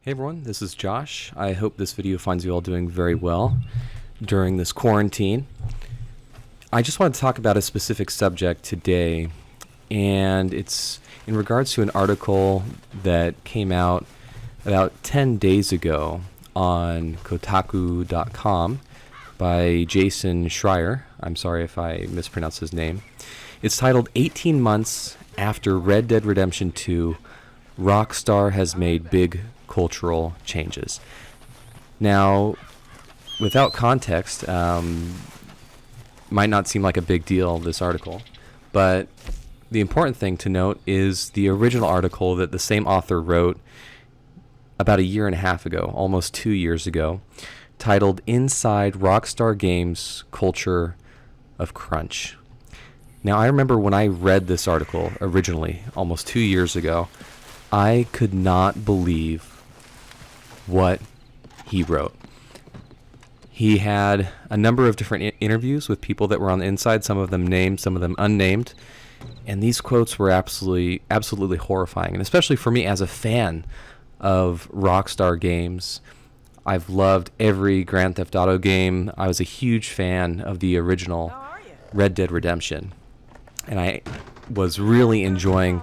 Hey everyone, this is Josh. I hope this video finds you all doing very well during this quarantine. I just want to talk about a specific subject today, and it's in regards to an article that came out about 10 days ago on Kotaku.com by Jason Schreier. I'm sorry if I mispronounced his name. It's titled 18 Months After Red Dead Redemption 2, Rockstar Has Made Big Cultural Changes. Now, without context, might not seem like a big deal, this article, but the important thing to note is the original article that the same author wrote about a year and a half ago, almost 2 years ago, titled Inside Rockstar Games Culture of Crunch. Now, I remember when I read this article originally, almost 2 years ago, I could not believe what he wrote. He had a number of different interviews with people that were on the inside, some of them named, some of them unnamed, and these quotes were absolutely horrifying, and especially for me as a fan of Rockstar games. I've loved every Grand Theft Auto game. I was a huge fan of the original Red Dead Redemption, and I was really enjoying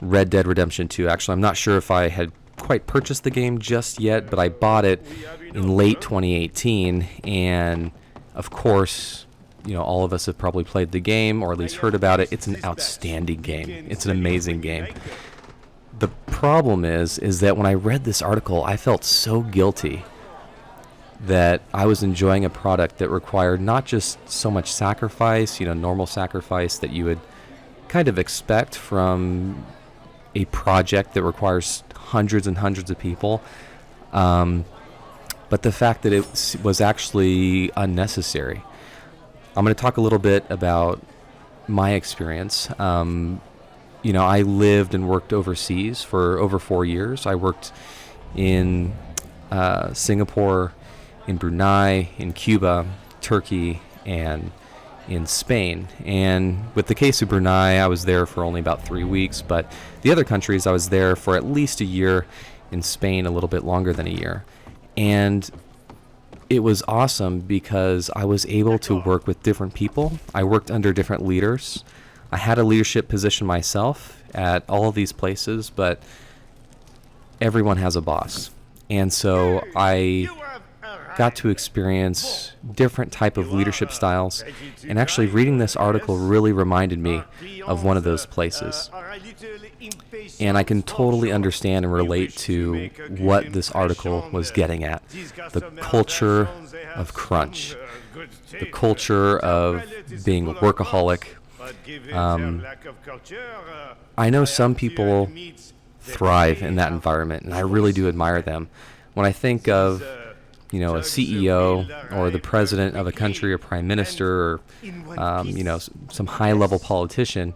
Red Dead Redemption 2. Actually, I'm not sure if I had quite purchased the game just yet, but I bought it in late 2018, and of course, you know, all of us have probably played the game or at least heard about it. It's an outstanding game. It's an amazing game. The problem is that when I read this article, I felt so guilty that I was enjoying a product that required not just so much sacrifice, you know, normal sacrifice that you would kind of expect from a project that requires hundreds and hundreds of people, but the fact that it was actually unnecessary. I'm going to talk a little bit about my experience. You know, I lived and worked overseas for over 4 years. I worked in Singapore, in Brunei, in Cuba, Turkey, and in Spain. And with the case of Brunei, I was there for only about 3 weeks, but the other countries I was there for at least a year, in Spain a little bit longer than a year. And it was awesome because I was able to work with different people. I worked under different leaders. I had a leadership position myself at all of these places, but everyone has a boss. And so I got to experience different type of leadership styles, and actually reading this article really reminded me of one of those places. And I can totally understand and relate to what this article was getting at. The culture of crunch, the culture of being a workaholic. I know some people thrive in that environment, and I really do admire them. When I think of, you know, a CEO or the president of a country or prime minister or, you know, some high-level politician,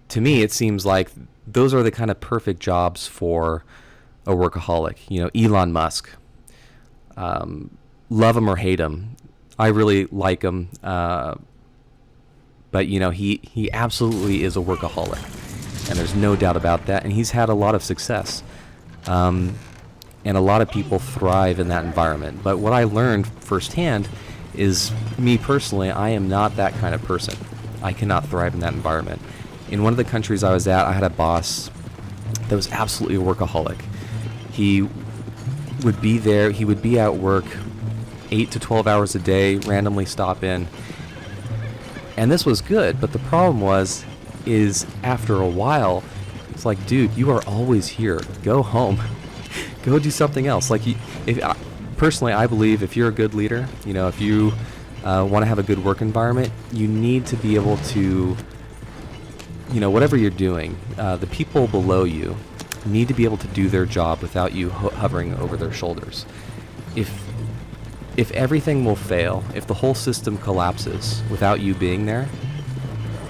to me it seems like those are the kind of perfect jobs for a workaholic. You know, Elon Musk, love him or hate him, I really like him, but you know, he absolutely is a workaholic, and there's no doubt about that, and he's had a lot of success. And a lot of people thrive in that environment. But what I learned firsthand is, me personally, I am not that kind of person. I cannot thrive in that environment. In one of the countries I was at, I had a boss that was absolutely a workaholic. He would be there, he would be at work 8 to 12 hours a day, randomly stop in. And this was good, but the problem is after a while, it's like, dude, you are always here. Go home. Go do something else. Like, personally, I believe if you're a good leader, you know, if you want to have a good work environment, you need to be able to, you know, whatever you're doing, the people below you need to be able to do their job without you hovering over their shoulders. If everything will fail, if the whole system collapses without you being there,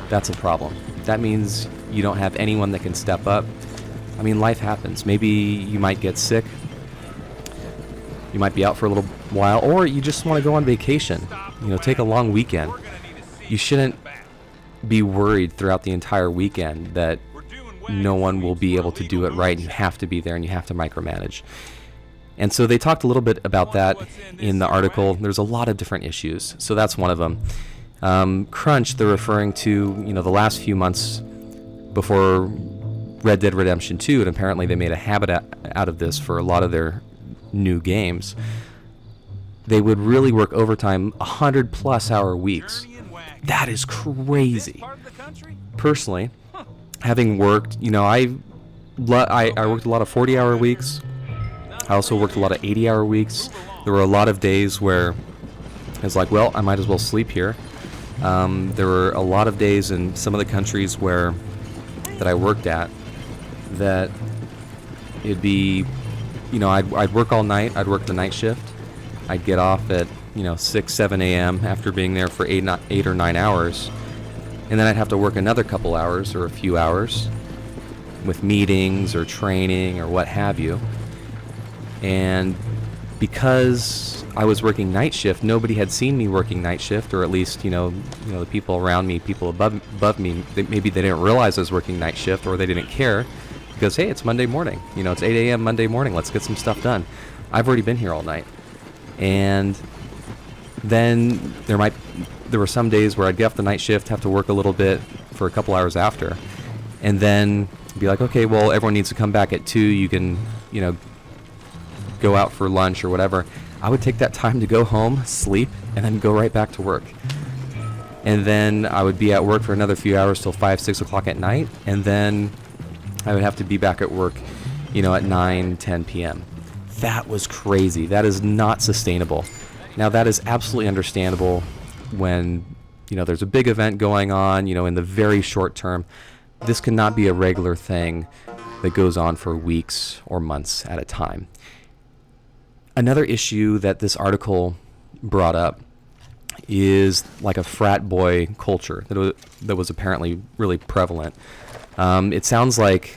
that's a problem. That means you don't have anyone that can step up. I mean, life happens. Maybe you might get sick. You might be out for a little while, or you just want to go on vacation. You know, take a long weekend. You shouldn't be worried throughout the entire weekend that no one will be able to do it right. You have to be there and you have to micromanage. And so they talked a little bit about that in the article. There's a lot of different issues. So that's one of them. Crunch, they're referring to, the last few months before Red Dead Redemption 2, and apparently they made a habit out of this for a lot of their new games. They would really work overtime, 100+ hour weeks. That is crazy. Personally, having worked, I worked a lot of 40-hour weeks. I also worked a lot of 80-hour weeks. There were a lot of days where I was like, well, I might as well sleep here. There were a lot of days in some of the countries that I worked at that it'd be, I'd work all night. I'd work the night shift. I'd get off at 6, 7 a.m. after being there for 8 or 9 hours, and then I'd have to work another couple hours or a few hours with meetings or training or what have you. And because I was working night shift, nobody had seen me working night shift, or at least the people around me, people above me, maybe they didn't realize I was working night shift, or they didn't care, because hey, it's Monday morning, it's 8 a.m. Monday morning, let's get some stuff done. I've already been here all night. And then there were some days where I'd get off the night shift, have to work a little bit for a couple hours after, and then be like, okay, well, everyone needs to come back at 2, you can go out for lunch or whatever. I would take that time to go home, sleep, and then go right back to work. And then I would be at work for another few hours till 5, 6 o'clock at night, and then I would have to be back at work, at 9, 10 p.m. That was crazy. That is not sustainable. Now, that is absolutely understandable when, there's a big event going on, in the very short term. This cannot be a regular thing that goes on for weeks or months at a time. Another issue that this article brought up is like a frat boy culture that was apparently really prevalent. It sounds like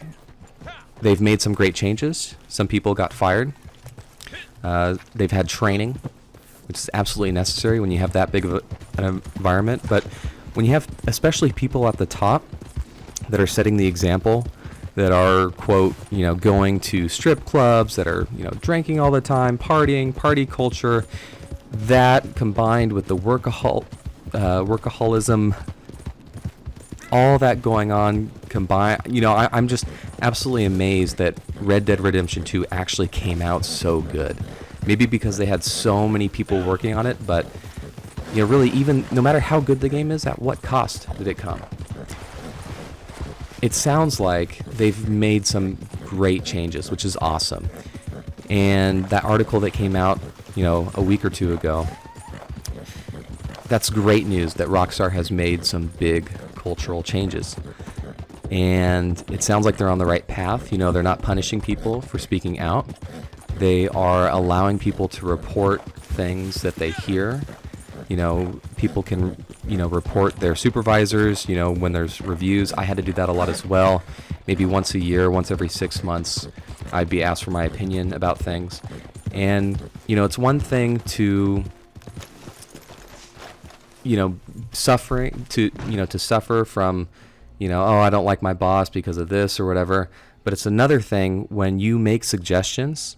they've made some great changes. Some people got fired. They've had training, which is absolutely necessary when you have that big of an environment. But when you have especially people at the top that are setting the example, that are, quote, going to strip clubs, that are, drinking all the time, partying, party culture, that combined with the workaholism, all that going on combined, I'm just absolutely amazed that Red Dead Redemption 2 actually came out so good. Maybe because they had so many people working on it, but, really, even no matter how good the game is, at what cost did it come? It sounds like they've made some great changes, which is awesome. And that article that came out, a week or two ago, that's great news that Rockstar has made some big cultural changes. And it sounds like they're on the right path. They're not punishing people for speaking out. They are allowing people to report things that they hear. People can, report their supervisors, when there's reviews. I had to do that a lot as well. Maybe once a year, once every 6 months, I'd be asked for my opinion about things. And, it's one thing to, suffering, to suffer from, oh, I don't like my boss because of this or whatever. But it's another thing when you make suggestions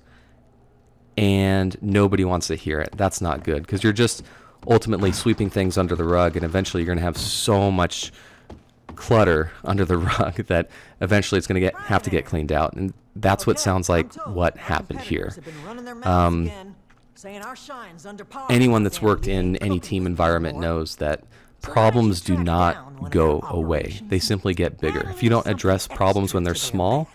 and nobody wants to hear it. That's not good, because you're just ultimately sweeping things under the rug, and eventually you're going to have so much clutter under the rug that eventually it's going to have to get cleaned out. And that's what sounds like what happened here. Anyone that's worked in any team environment knows that problems do not go away. They simply get bigger. If you don't address problems when they're small,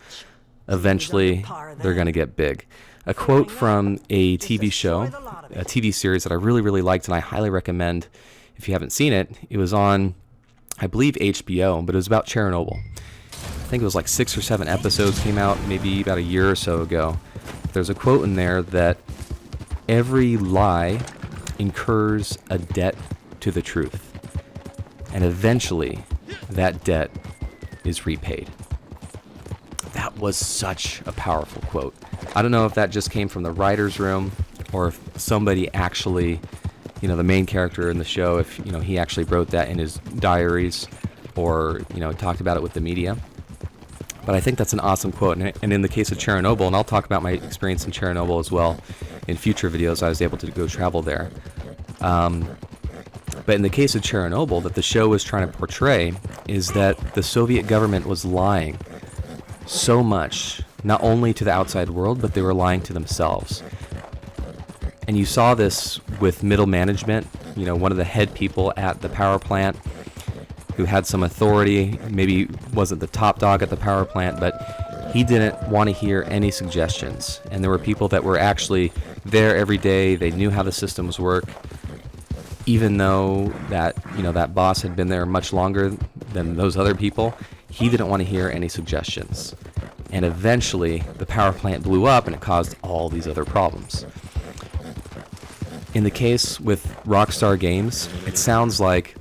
eventually they're going to get big. A quote from a TV show, a TV series that I really, really liked, and I highly recommend if you haven't seen it. It was on, I believe, HBO, but it was about Chernobyl. I think it was like 6 or 7 episodes came out maybe about a year or so ago. There's a quote in there that every lie incurs a debt to the truth, and eventually that debt is repaid. That was such a powerful quote. I don't know if that just came from the writer's room, or if somebody actually, the main character in the show, if, he actually wrote that in his diaries, or, talked about it with the media. But I think that's an awesome quote. And in the case of Chernobyl, and I'll talk about my experience in Chernobyl as well in future videos, I was able to go travel there. But in the case of Chernobyl, that the show was trying to portray is that the Soviet government was lying so much, not only to the outside world, but they were lying to themselves. And you saw this with middle management, one of the head people at the power plant who had some authority, maybe wasn't the top dog at the power plant, but he didn't want to hear any suggestions. And there were people that were actually there every day. They knew how the systems work, even though that boss had been there much longer than those other people. He didn't want to hear any suggestions. And eventually the power plant blew up and it caused all these other problems. In the case with Rockstar Games, it sounds like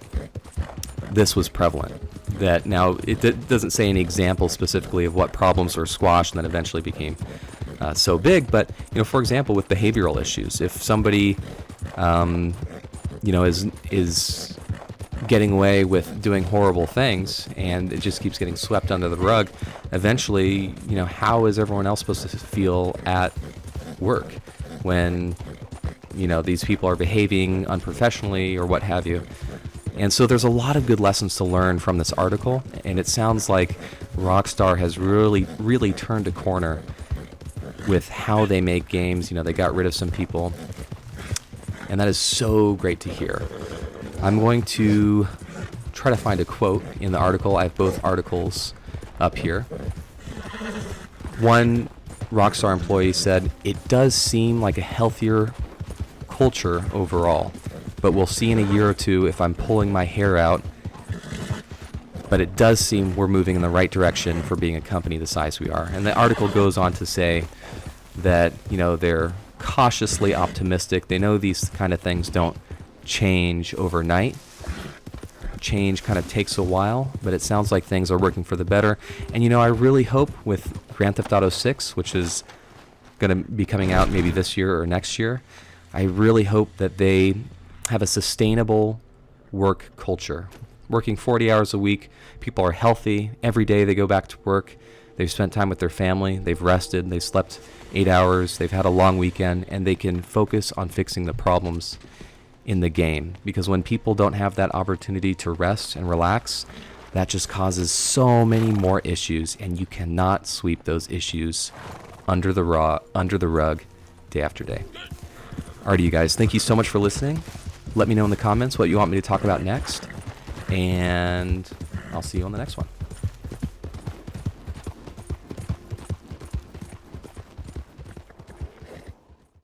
this was prevalent. That now it doesn't say any examples specifically of what problems were squashed and then eventually became so big, but for example, with behavioral issues, if somebody is getting away with doing horrible things and it just keeps getting swept under the rug, eventually, how is everyone else supposed to feel at work when these people are behaving unprofessionally or what have you? And so there's a lot of good lessons to learn from this article, and it sounds like Rockstar has really turned a corner with how they make games. They got rid of some people, and that is so great to hear. I'm going to try to find a quote in the article. I have both articles up here. One Rockstar employee said, "It does seem like a healthier culture overall, but we'll see in a year or two if I'm pulling my hair out. But it does seem we're moving in the right direction for being a company the size we are." And the article goes on to say that, they're cautiously optimistic. They know these kind of things don't change overnight. Change kind of takes a while, but it sounds like things are working for the better. And, I really hope with Grand Theft Auto 6, which is going to be coming out maybe this year or next year, I really hope that they have a sustainable work culture. Working 40 hours a week, people are healthy. Every day they go back to work. They've spent time with their family. They've rested. They've slept 8 hours. They've had a long weekend, and they can focus on fixing the problems in the game. Because when people don't have that opportunity to rest and relax, that just causes so many more issues, and you cannot sweep those issues under the rug day after day. Alrighty, you guys, thank you so much for listening. Let me know in the comments what you want me to talk about next, and I'll see you on the next one.